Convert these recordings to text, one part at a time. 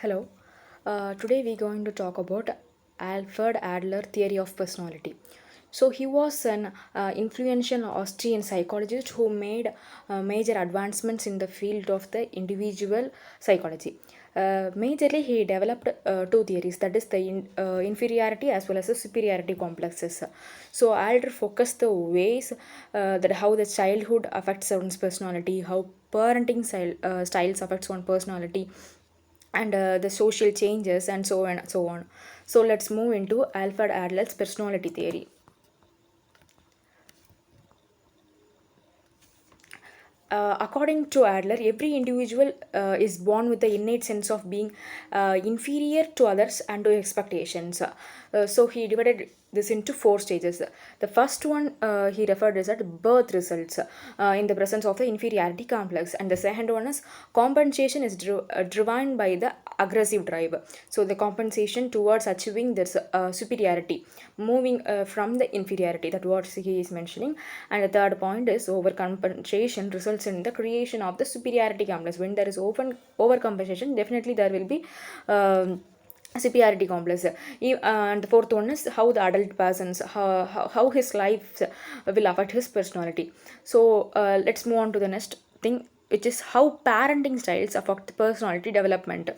Hello. Today we're going to talk about Alfred Adler theory of personality. So he was an influential Austrian psychologist who made major advancements in the field of the individual psychology. Majorly, he developed two theories, that is the inferiority as well as the superiority complexes. So Adler focused the ways that how the childhood affects one's personality, how parenting styles affects one personality, and the social changes and so on and so on. So let's move into Alfred Adler's personality theory. According to Adler, every individual is born with the innate sense of being inferior to others and to expectations. So he divided this into four stages. The first one he referred as at birth results in the presence of the inferiority complex, and the second one is compensation is driven by the aggressive drive. So the compensation towards achieving this superiority, moving from the inferiority, that what he is mentioning. And the third point is overcompensation results in the creation of the superiority complex. When there is overcompensation, definitely there will be superiority complex. And the fourth one is how the adult persons, how his life will affect his personality. So let's move on to the next thing, which is how parenting styles affect personality development.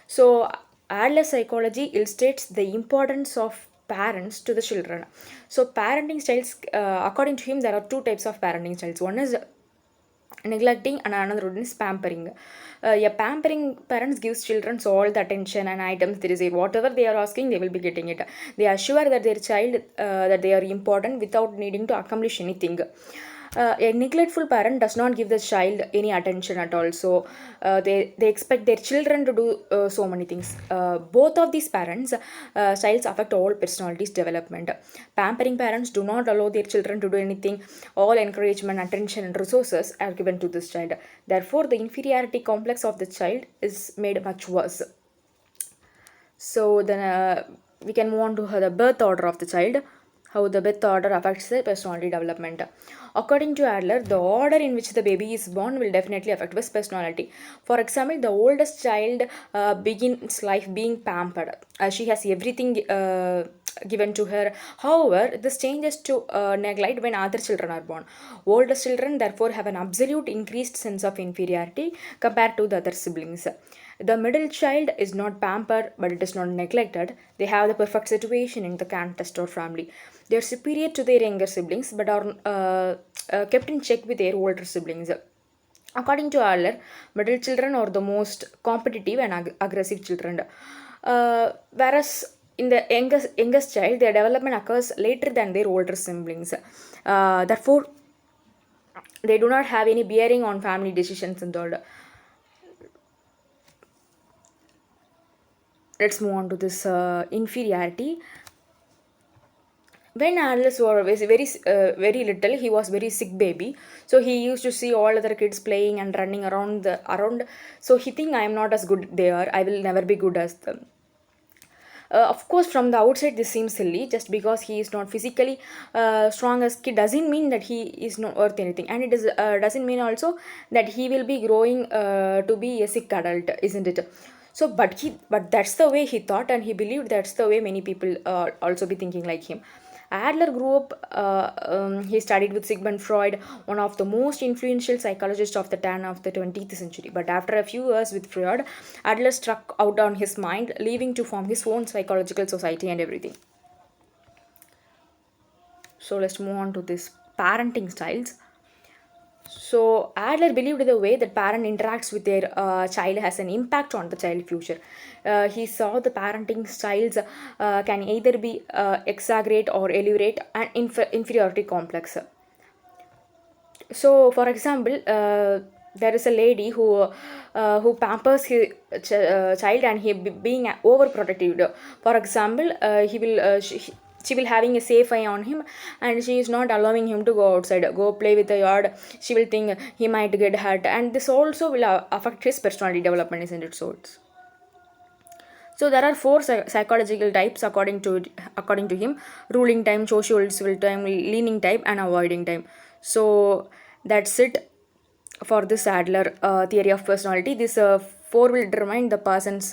So, Adler psychology illustrates the importance of parents to the children. So, parenting styles, according to him, there are two types of parenting styles. One is neglecting, and another one is pampering. A pampering parents gives children all the attention and items they receive. Whatever they are asking, they will be getting it. They assure that their child that they are important without needing to accomplish anything. A neglectful parent does not give the child any attention at all. So they expect their children to do so many things. Both of these parents styles affect all personalities development. Pampering parents do not allow their children to do anything. All encouragement, attention, and resources are given to this child. Therefore, the inferiority complex of the child is made much worse. So then we can move on to the birth order of the child, how the birth order affects the personality development. According to Adler, the order in which the baby is born will definitely affect his personality. For example, the oldest child begins life being pampered. She has everything given to her. However, this changes to neglect when other children are born. Older children therefore have an absolute increased sense of inferiority compared to the other siblings. The middle child is not pampered, but it is not neglected. They have the perfect situation in the contest or family. They are superior to their younger siblings, but are kept in check with their older siblings. According to Adler, middle children are the most competitive and aggressive children. Whereas in the youngest child, their development occurs later than their older siblings. Therefore, they do not have any bearing on family decisions and all. Let's move on to this inferiority. When Alice was very little, he was very sick baby. So he used to see all other kids playing and running around. So he think I am not as good they are. I will never be good as them. Of course, from the outside, this seems silly. Just because he is not physically strong as kid doesn't mean that he is not worth anything, and it is doesn't mean also that he will be growing to be a sick adult, isn't it? So, but that's the way he thought, and he believed that's the way many people also be thinking like him. Adler grew up, he studied with Sigmund Freud, one of the most influential psychologists of the turn of the 20th century. But after a few years with Freud, Adler struck out on his mind, leaving to form his own psychological society and everything. So let's move on to this parenting styles. So Adler believed the way that parent interacts with their child has an impact on the child future. He saw the parenting styles can either be exaggerate or elevate an inferiority complex. So, for example, there is a lady who pampers his child, and he being overprotective. For example, she will having a safe eye on him, and she is not allowing him to go outside, go play with the yard. She will think he might get hurt, and this also will affect his personality development, isn't it? So there are four psychological types according to him: ruling time, social civil time, leaning type, and avoiding time. So that's it for this Adler theory of personality. This four will determine the person's